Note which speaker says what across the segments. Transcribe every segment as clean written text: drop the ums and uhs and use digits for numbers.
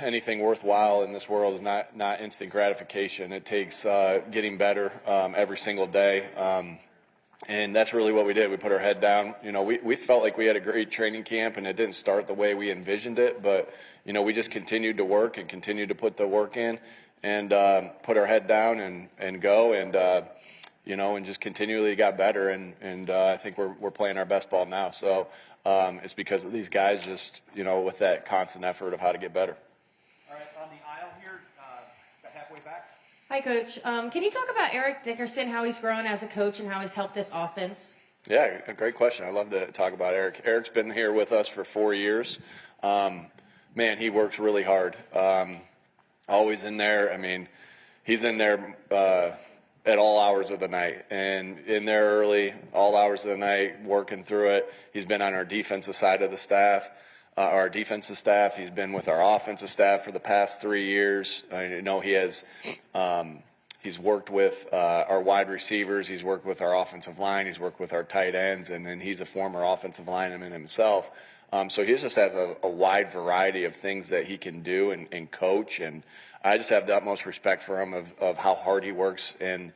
Speaker 1: anything worthwhile in this world is not instant gratification. It takes getting better every single day. And that's really what we did. We put our head down. We felt like we had a great training camp, and it didn't start the way we envisioned it. But, we just continued to work and continued to put the work in and put our head down and go and just continually got better. And I think we're playing our best ball now. So it's because of these guys just, with that constant effort of how to get better.
Speaker 2: All right, on the aisle here, about halfway back.
Speaker 3: Hi, Coach. Can you talk about Eric Dickerson, how he's grown as a coach and how he's helped this offense?
Speaker 1: Yeah, a great question. I'd love to talk about Eric. Eric's been here with us for 4 years. Man, he works really hard. Always in there. I mean, he's in there at all hours of the night and in there early, all hours of the night, working through it. He's been on our defensive side of the staff. Our defensive staff. He's been with our offensive staff for the past 3 years. I know he has. He's worked with our wide receivers. He's worked with our offensive line. He's worked with our tight ends, and then he's a former offensive lineman himself. So he just has a wide variety of things that he can do and coach. And I just have the utmost respect for him of how hard he works and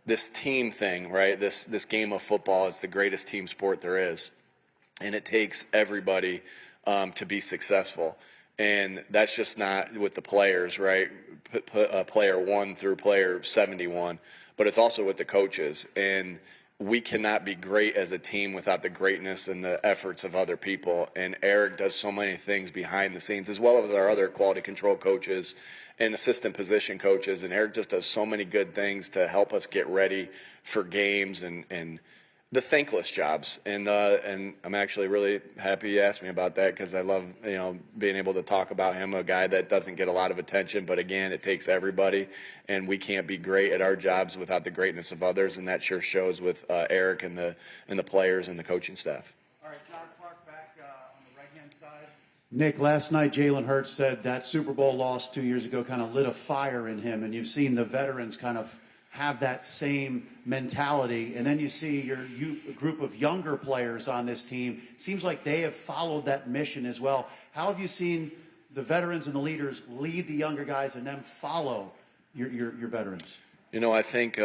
Speaker 1: this team thing, right? This game of football is the greatest team sport there is. And it takes everybody to be successful. And that's just not with the players, right? Player 1 through player 71. But it's also with the coaches. And we cannot be great as a team without the greatness and the efforts of other people. And Eric does so many things behind the scenes, as well as our other quality control coaches and assistant position coaches. And Eric just does so many good things to help us get ready for games and the thankless jobs. And I'm actually really happy you asked me about that, because I love, being able to talk about him, a guy that doesn't get a lot of attention. But again, it takes everybody, and we can't be great at our jobs without the greatness of others. And that sure shows with Eric and the players and the coaching staff.
Speaker 2: All right, John Clark back on the right-hand side.
Speaker 4: Nick, last night Jalen Hurts said that Super Bowl loss 2 years ago kind of lit a fire in him, and you've seen the veterans kind of have that same mentality, and then you see your group of younger players on this team. Seems like they have followed that mission as well. How have you seen the veterans and the leaders lead the younger guys and then follow your veterans?
Speaker 1: I think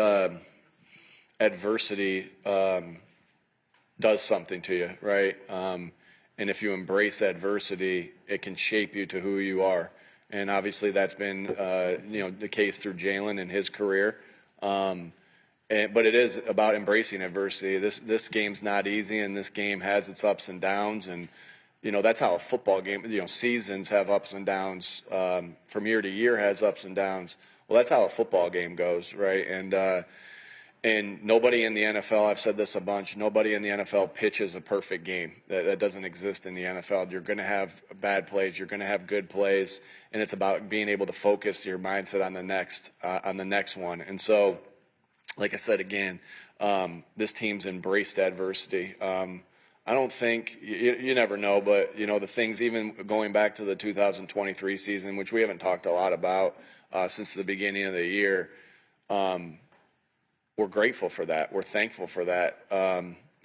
Speaker 1: adversity does something to you, right? And if you embrace adversity, it can shape you to who you are. And obviously that's been the case through Jalen and his career. But it is about embracing adversity. This game's not easy, and this game has its ups and downs. And that's how a football game. Seasons have ups and downs. From year to year has ups and downs. Well, that's how a football game goes, right? And nobody in the NFL, I've said this a bunch, nobody in the NFL pitches a perfect game. That doesn't exist in the NFL. You're going to have bad plays. You're going to have good plays. And it's about being able to focus your mindset on the next one. And so, like I said, again, this team's embraced adversity. I don't think, you never know, but, the things even going back to the 2023 season, which we haven't talked a lot about since the beginning of the year, we're grateful for that. We're thankful for that.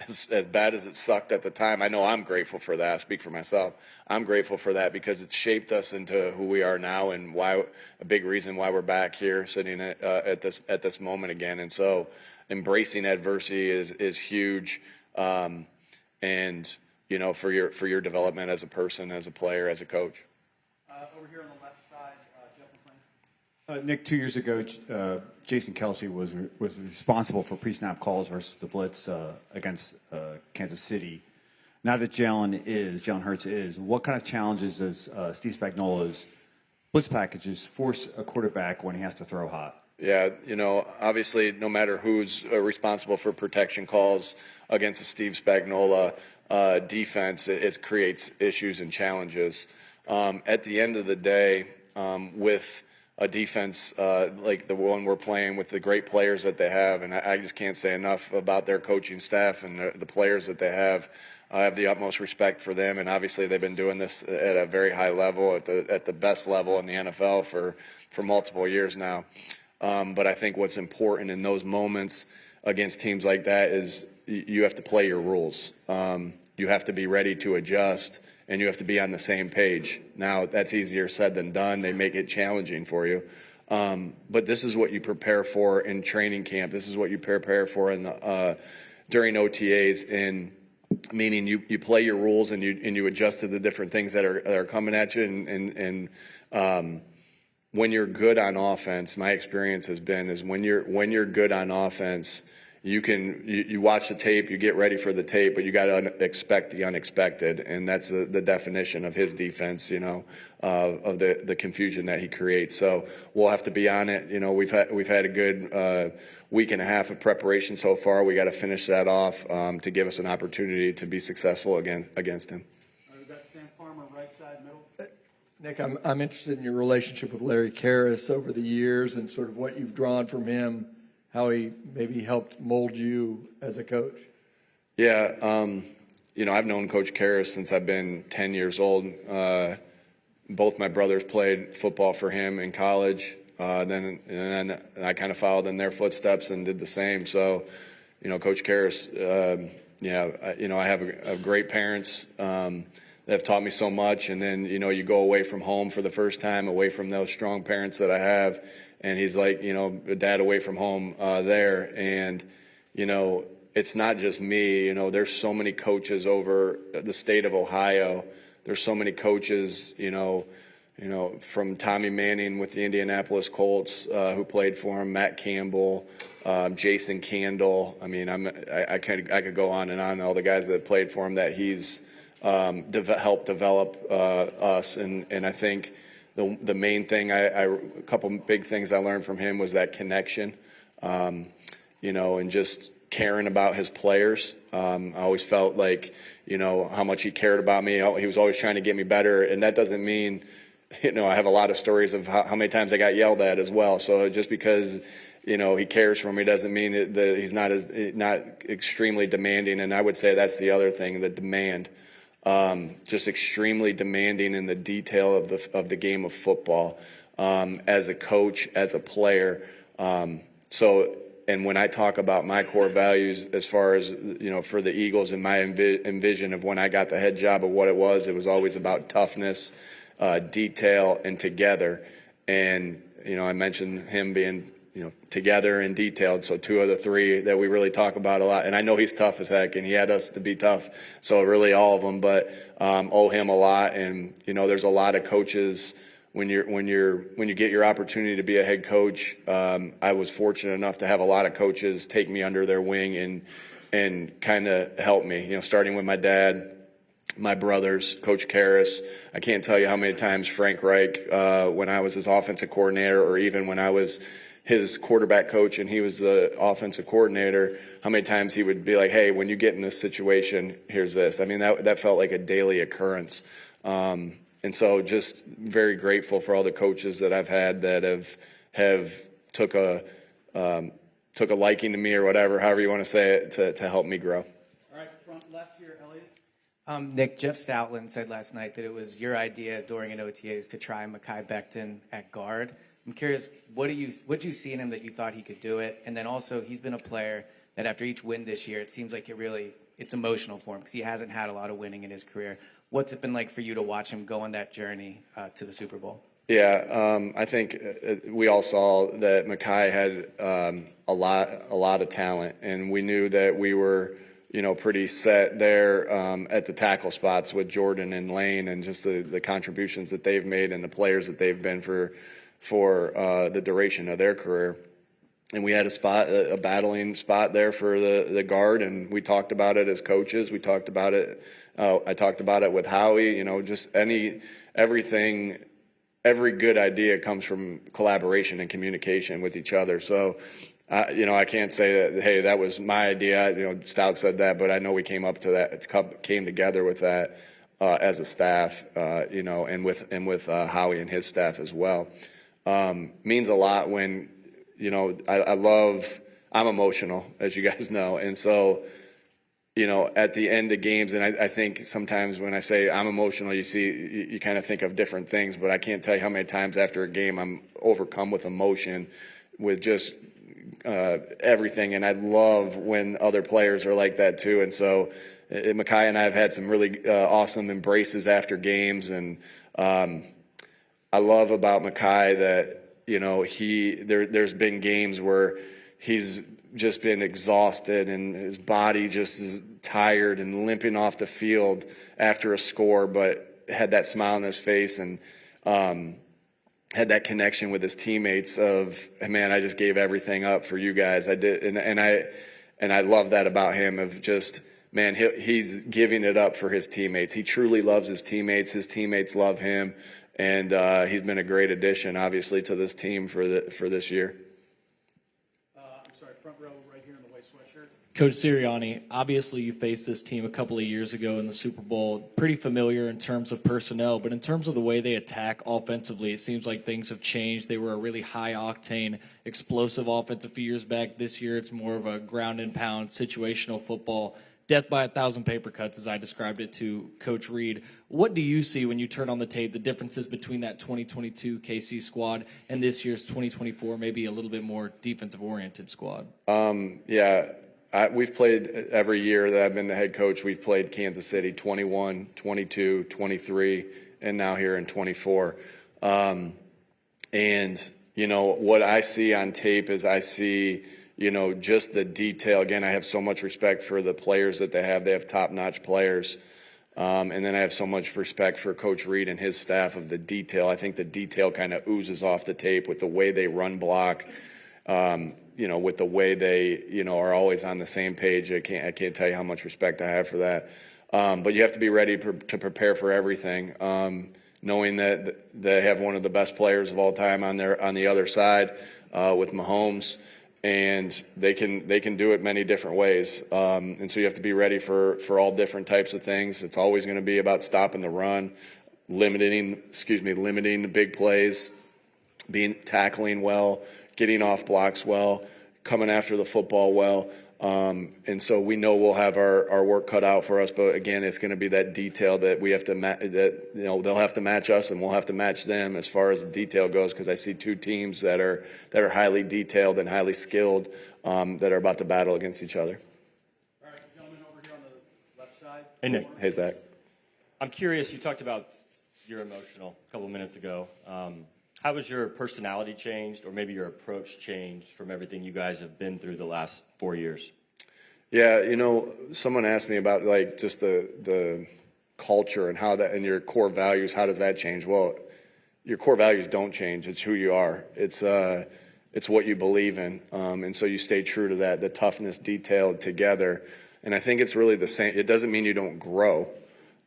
Speaker 1: As bad as it sucked at the time, I know I'm grateful for that. I speak for myself. I'm grateful for that because it shaped us into who we are now, and why a big reason why we're back here sitting at this moment again. And so, embracing adversity is huge, and for your development as a person, as a player, as a coach.
Speaker 2: Over here on the left side, Jeff McClain.
Speaker 5: Nick, 2 years ago, Jason Kelsey was responsible for pre-snap calls versus the blitz against Kansas City. Now that Jalen Hurts is, what kind of challenges does Steve Spagnuolo's blitz packages force a quarterback when he has to throw hot?
Speaker 1: Yeah, obviously, no matter who's responsible for protection calls against the Steve Spagnuolo defense, it creates issues and challenges. At the end of the day, with a defense like the one we're playing, with the great players that they have, and I just can't say enough about their coaching staff and the players that they have. I have the utmost respect for them, and obviously they've been doing this at a very high level, at the best level in the NFL for multiple years now. But I think what's important in those moments against teams like that is you have to play your rules. You have to be ready to adjust and you have to be on the same page. Now, that's easier said than done. They make it challenging for you. But this is what you prepare for in training camp. This is what you prepare for during OTAs, and meaning you play your rules and you adjust to the different things that are coming at you. And when you're good on offense, my experience has been is when you're good on offense, you watch the tape, you get ready for the tape, but you got to expect the unexpected, and that's the definition of his defense, of the confusion that he creates. So we'll have to be on it. We've had a good week and a half of preparation so far. We got to finish that off to give us an opportunity to be successful against him.
Speaker 2: We've got Sam Farmer, right side, middle.
Speaker 6: Nick, I'm interested in your relationship with Larry Karras over the years and sort of what you've drawn from him, how he maybe helped mold you as a coach.
Speaker 1: Yeah, I've known Coach Karras since I've been 10 years old. Both my brothers played football for him in college. Then I kind of followed in their footsteps and did the same. So, Coach Karras, I have great parents that have taught me so much. And then, you go away from home for the first time, away from those strong parents that I have. And he's like, a dad away from home there. And, it's not just me. There's so many coaches over the state of Ohio. There's so many coaches, from Tommy Manning with the Indianapolis Colts, who played for him, Matt Campbell, Jason Candle. I mean, I could go on and on, all the guys that played for him that he's helped develop us. And I think the main thing, a couple big things I learned from him was that connection, and just caring about his players. I always felt like, how much he cared about me. He was always trying to get me better. And that doesn't mean, I have a lot of stories of how many times I got yelled at as well. So just because, he cares for me doesn't mean that he's not extremely demanding. And I would say that's the other thing, the demand. Just extremely demanding in the detail of the game of football, as a coach, as a player. And when I talk about my core values, as far as, for the Eagles and my envision of when I got the head job of what it was always about toughness, detail, and together. And, I mentioned him being, together and detailed. So two of the three that we really talk about a lot. And I know he's tough as heck, and he had us to be tough. So really all of them, but owe him a lot. And, there's a lot of coaches when you get your opportunity to be a head coach. I was fortunate enough to have a lot of coaches take me under their wing and kind of help me, starting with my dad, my brothers, Coach Karras. I can't tell you how many times Frank Reich, when I was his offensive coordinator, or even when I was his quarterback coach and he was the offensive coordinator, how many times he would be like, hey, when you get in this situation, here's this. I mean, that felt like a daily occurrence. And so just very grateful for all the coaches that I've had that have took a liking to me, or whatever, however you want to say it, to help me grow.
Speaker 2: All right, front left here, Elliot.
Speaker 7: Nick, Jeff Stoutland said last night that it was your idea during an OTAs to try Mekhi Becton at guard. I'm curious, what you see in him that you thought he could do it? And then also, he's been a player that after each win this year, it seems like it's emotional for him because he hasn't had a lot of winning in his career. What's it been like for you to watch him go on that journey to the Super Bowl?
Speaker 1: Yeah, I think we all saw that Mekhi had a lot of talent, and we knew that we were, pretty set there at the tackle spots with Jordan and Lane, and just the contributions that they've made and the players that they've been for the duration of their career. And we had a battling spot there for the guard, and we talked about it as coaches. We talked about it. I talked about it with Howie. Just everything. Every good idea comes from collaboration and communication with each other. So, I can't say that, hey, that was my idea. Stout said that, but I know we came together with that as a staff. And with Howie and his staff as well. Means a lot when. I'm emotional, as you guys know. And so, at the end of games, and I think sometimes when I say I'm emotional, you kind of think of different things, but I can't tell you how many times after a game I'm overcome with emotion, with just everything. And I love when other players are like that too. And so Mekhi and I have had some really awesome embraces after games, and I love about Mekhi that, you know, there's been games where he's just been exhausted and his body just is tired and limping off the field after a score, but had that smile on his face and had that connection with his teammates of, man, I just gave everything up for you guys. I did, and I love that about him of just, man, he's giving it up for his teammates. He truly loves his teammates. His teammates love him, and he's been a great addition, obviously, to this team for this year.
Speaker 2: I'm sorry, front row right here in the white sweatshirt.
Speaker 8: Coach Sirianni, obviously you faced this team a couple of years ago in the Super Bowl. Pretty familiar in terms of personnel, but in terms of the way they attack offensively, it seems like things have changed. They were a really high-octane, explosive offense a few years back. This year it's more of a ground-and-pound, situational football. Death by 1,000 paper cuts, as I described it to Coach Reid. What do you see when you turn on the tape, the differences between that 2022 KC squad and this year's 2024, maybe a little bit more defensive-oriented squad?
Speaker 1: We've played every year that I've been the head coach. We've played Kansas City 21, 22, 23, and now here in 24. And, you know, what I see on tape is I see, you know, just the detail. Again, I have so much respect for the players that they have. They have top-notch players. And then I have so much respect for Coach Reid and his staff of the detail. I think the detail kind of oozes off the tape with the way they run block, you know, with the way they, you know, are always on the same page. I can't tell you how much respect I have for that. But you have to be ready to prepare for everything, knowing that they have one of the best players of all time on the other side with Mahomes. And they can do it many different ways. And so you have to be ready for all different types of things. It's always going to be about stopping the run, limiting the big plays, tackling well, getting off blocks well, coming after the football well. And so we know we'll have our work cut out for us, but again, it's going to be that detail that we have to that, you know, they'll have to match us and we'll have to match them as far as the detail goes, because I see two teams that are highly detailed and highly skilled that are about to battle against each other.
Speaker 2: All right, gentlemen over here on the left side.
Speaker 9: Hey, Nick.
Speaker 1: Hey, Zach.
Speaker 9: I'm curious, you talked about you're emotional a couple of minutes ago. How has your personality changed, or maybe your approach changed from everything you guys have been through the last 4 years?
Speaker 1: Yeah, you know, someone asked me about like just the culture and how that, and your core values, how does that change? Well, your core values don't change. It's who you are. It's what you believe in. And so you stay true to that, the toughness detailed together. And I think it's really the same. It doesn't mean you don't grow,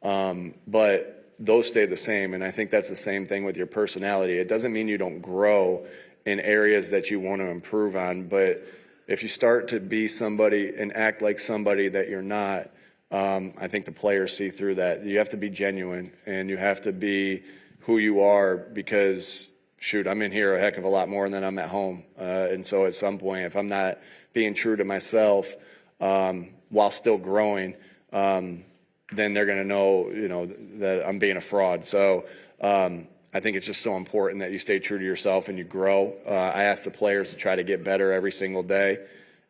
Speaker 1: but those stay the same. And I think that's the same thing with your personality. It doesn't mean you don't grow in areas that you want to improve on, but if you start to be somebody and act like somebody that you're not, I think the players see through that. You have to be genuine and you have to be who you are, because shoot, I'm in here a heck of a lot more than I'm at home. And so at some point, if I'm not being true to myself while still growing, then they're going to know, you know, that I'm being a fraud. So I think it's just so important that you stay true to yourself and you grow. I ask the players to try to get better every single day,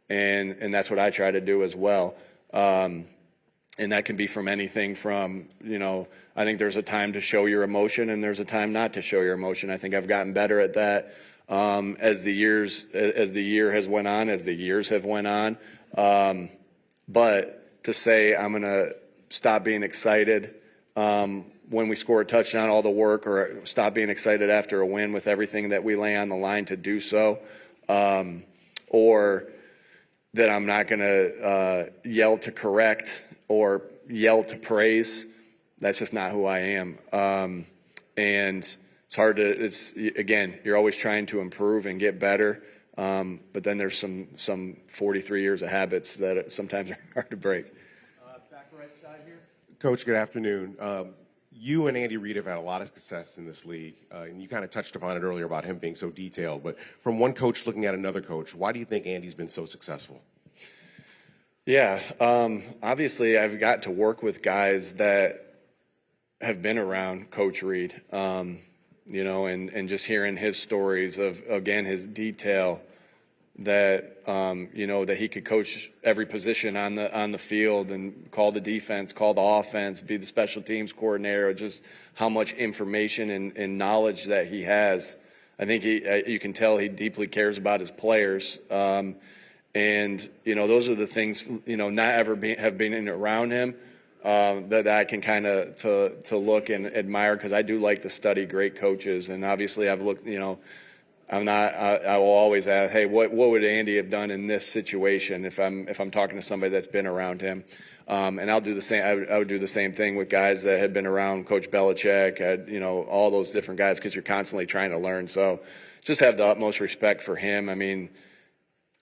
Speaker 1: and that's what I try to do as well. And that can be from anything from, you know, I think there's a time to show your emotion and there's a time not to show your emotion. I think I've gotten better at that as the years have went on. But to say I'm going to stop being excited when we score a touchdown, all the work, or stop being excited after a win with everything that we lay on the line to do so, or that I'm not going to yell to correct or yell to praise. That's just not who I am. And it's hard to, again, you're always trying to improve and get better. But then there's some 43 years of habits that sometimes are hard to break.
Speaker 2: Back right side here.
Speaker 10: Coach, good afternoon. You and Andy Reid have had a lot of success in this league, and you kind of touched upon it earlier about him being so detailed. But from one coach looking at another coach, why do you think Andy's been so successful?
Speaker 1: Yeah, obviously I've got to work with guys that have been around Coach Reid, you know, and just hearing his stories of, again, his detail, that that he could coach every position on the field and call the defense, call the offense, be the special teams coordinator. Just how much information and knowledge that he has. I think you can tell he deeply cares about his players. And those are the things not ever have been around him that I can kind of to look and admire, because I do like to study great coaches. And obviously I've looked, I will always ask, hey, what would Andy have done in this situation if I'm talking to somebody that's been around him? And I'll do the same. I would do the same thing with guys that had been around Coach Belichick, all those different guys, because you're constantly trying to learn. So just have the utmost respect for him. I mean,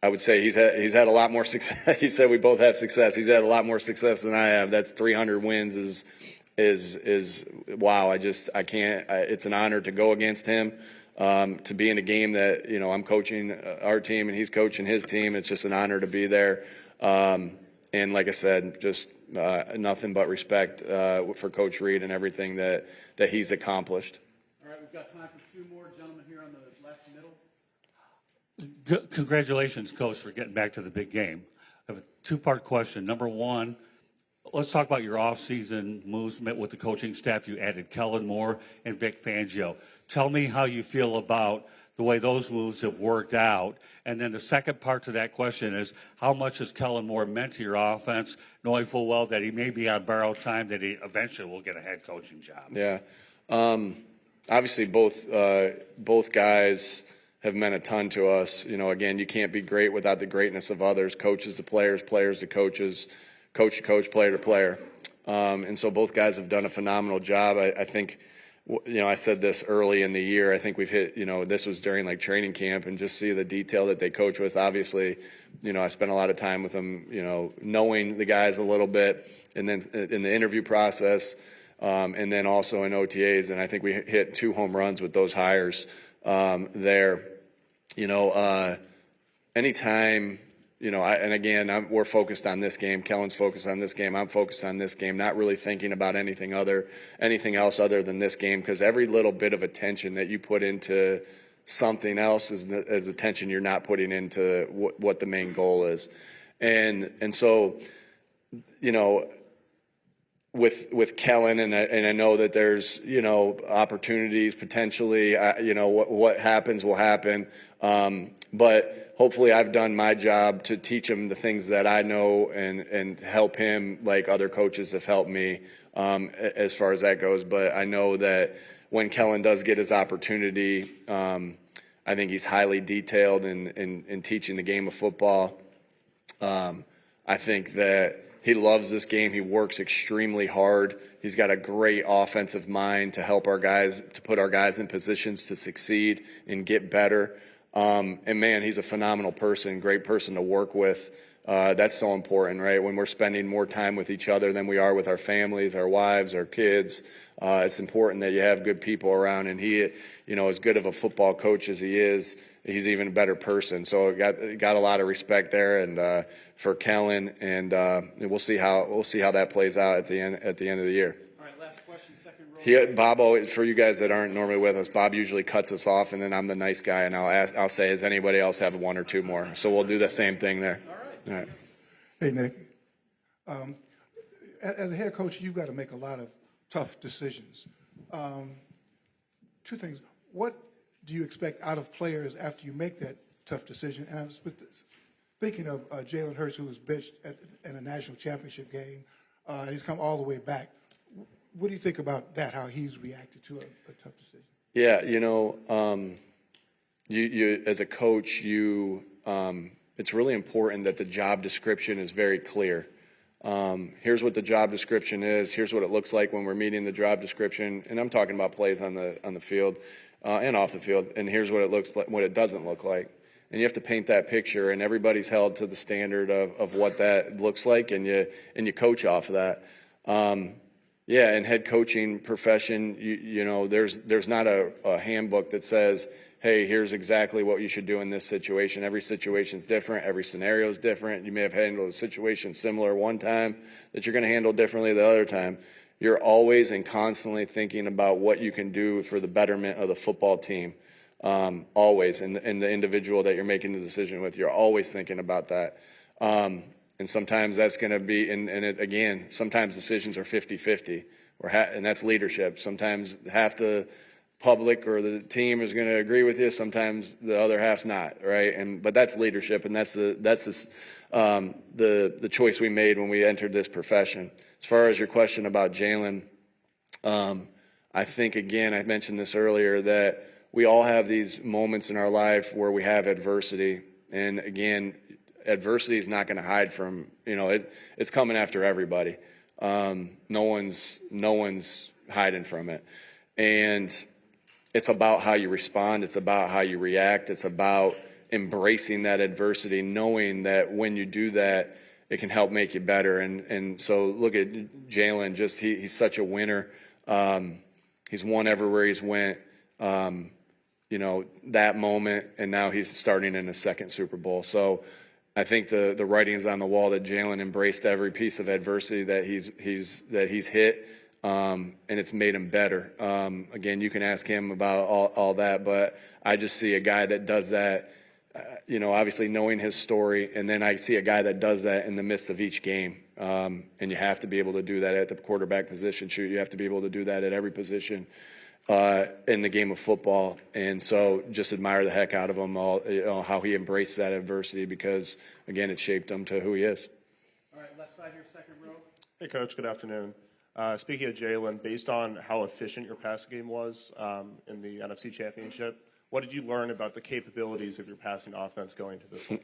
Speaker 1: I would say he's had a lot more success. He said we both have success. He's had a lot more success than I have. That's 300 wins is wow. I can't. It's an honor to go against him. To be in a game that I'm coaching our team and he's coaching his team. It's just an honor to be there. And like I said, just nothing but respect for Coach Reid and everything that he's accomplished.
Speaker 2: All right, we've got time for 2 more. Gentlemen here on the left middle.
Speaker 11: Congratulations, Coach, for getting back to the big game. I have a 2-part question. Number one, let's talk about your offseason moves with the coaching staff. You added Kellen Moore and Vic Fangio. Tell me how you feel about the way those moves have worked out. And then the second part to that question is, how much has Kellen Moore meant to your offense, knowing full well that he may be on borrowed time, that he eventually will get a head coaching job?
Speaker 1: Yeah. Obviously, both guys have meant a ton to us. Again, you can't be great without the greatness of others. Coaches to players, players to coaches, coach to coach, player to player. And so both guys have done a phenomenal job. I think, I said this early in the year. I think we've hit, this was during like training camp, and just see the detail that they coach with. Obviously, I spent a lot of time with them, knowing the guys a little bit, and then in the interview process, and then also in OTAs. And I think we hit 2 home runs with those hires there. Anytime, and again, we're focused on this game. Kellen's focused on this game. I'm focused on this game, not really thinking about anything else other than this game, because every little bit of attention that you put into something else is attention you're not putting into what the main goal is. And so, with Kellen, and I know that there's, opportunities potentially, what happens will happen. But hopefully I've done my job to teach him the things that I know and help him like other coaches have helped me as far as that goes. But I know that when Kellen does get his opportunity, I think he's highly detailed in teaching the game of football. I think that he loves this game. He works extremely hard. He's got a great offensive mind to help our guys, to put our guys in positions to succeed and get better. And man, he's a phenomenal person, great person to work with. That's so important, right? When we're spending more time with each other than we are with our families, our wives, our kids, it's important that you have good people around. And he, as good of a football coach as he is, he's even a better person. So got a lot of respect there, and for Kellen, and we'll see how that plays out at the end of the year.
Speaker 2: All right, last question, second row.
Speaker 1: Bob always, for you guys that aren't normally with us, Bob usually cuts us off, and then I'm the nice guy, and I'll say, does anybody else have 1 or 2 more? So we'll do the same thing there. All right.
Speaker 12: Hey, Nick. As a head coach, you've got to make a lot of tough decisions. 2 things. What do you expect out of players after you make that tough decision? And I was thinking of Jalen Hurts, who was benched in a national championship game. He's come all the way back. What do you think about that, how he's reacted to a tough decision?
Speaker 1: Yeah, you as a coach, it's really important that the job description is very clear. Here's what the job description is. Here's what it looks like when we're meeting the job description. And I'm talking about plays on the field and off the field. And here's what it looks like, what it doesn't look like. And you have to paint that picture, and everybody's held to the standard of what that looks like, and you coach off of that. In head coaching profession, there's not a handbook that says, hey, here's exactly what you should do in this situation. Every situation's different. Every scenario is different. You may have handled a situation similar one time that you're going to handle differently the other time. You're always and constantly thinking about what you can do for the betterment of the football team. always. And the individual that you're making the decision with, you're always thinking about that. And sometimes that's going to be, again, sometimes decisions are 50-50, and that's leadership. Sometimes half the public or the team is going to agree with you. Sometimes the other half's not, right? But that's leadership, and that's the choice we made when we entered this profession. As far as your question about Jalen, I think, again, I mentioned this earlier, that we all have these moments in our life where we have adversity. And again, adversity is not going to hide from, it's coming after everybody. No one's hiding from it. And it's about how you respond. It's about how you react. It's about embracing that adversity, knowing that when you do that, it can help make you better. And so look at Jalen, he's such a winner. He's won everywhere he's went. That moment, and now he's starting in his second Super Bowl. So I think the writing is on the wall that Jalen embraced every piece of adversity that he's hit, and it's made him better. Again, you can ask him about all that, but I just see a guy that does that, obviously knowing his story, and then I see a guy that does that in the midst of each game. And you have to be able to do that at the quarterback position. Shoot, you have to be able to do that at every position in the game of football. And so just admire the heck out of him, how he embraced that adversity, because, again, it shaped him to who he is.
Speaker 2: All right, left side here, second row.
Speaker 13: Hey, Coach. Good afternoon. Speaking of Jalen, based on how efficient your passing game was in the NFC Championship, what did you learn about the capabilities of your passing offense going to this one?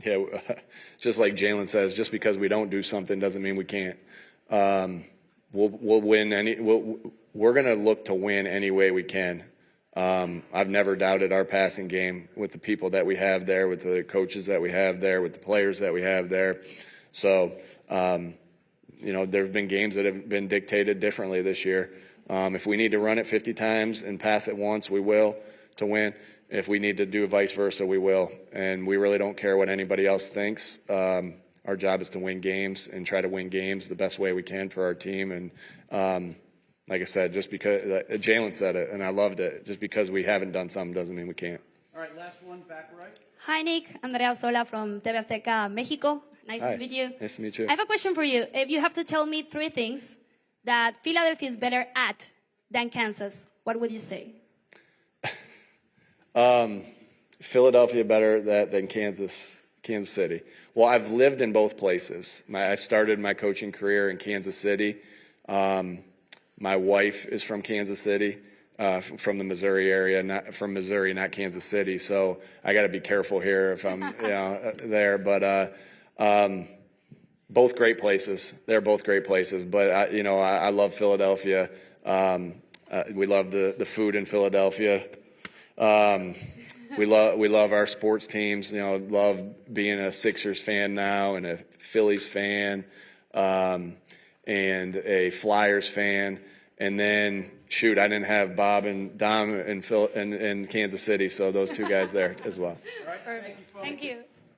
Speaker 1: Yeah, just like Jalen says, just because we don't do something doesn't mean we can't. We'll win we're going to look to win any way we can. I've never doubted our passing game with the people that we have there, with the coaches that we have there, with the players that we have there. So, there have been games that have been dictated differently this year. If we need to run it 50 times and pass it once, we will to win. If we need to do vice versa, we will. And we really don't care what anybody else thinks. Our job is to win games and try to win games the best way we can for our team. And like I said, just because Jalen said it, and I loved it, just because we haven't done something doesn't mean we can't.
Speaker 2: All right, last one, back right.
Speaker 14: Hi, Nick. Andrea Sola from TV Azteca, Mexico. Nice
Speaker 1: Hi.
Speaker 14: to meet you.
Speaker 1: Nice to meet you.
Speaker 14: I have a question for you. If you have to tell me 3 things that Philadelphia is better at than Kansas, what would you say?
Speaker 1: Philadelphia better than Kansas City. Well, I've lived in both places. I started my coaching career in Kansas City. My wife is from Kansas City, from the Missouri area, not from Missouri, not Kansas City. So I got to be careful here if I'm there. But both great places. They're both great places. But I love Philadelphia. We love the food in Philadelphia. We love our sports teams. Love being a Sixers fan now and a Phillies fan, and a Flyers fan. And then, shoot, I didn't have Bob and Dom in Kansas City, so those 2 guys there as well.
Speaker 2: All right, thank you, folks.
Speaker 14: Thank you.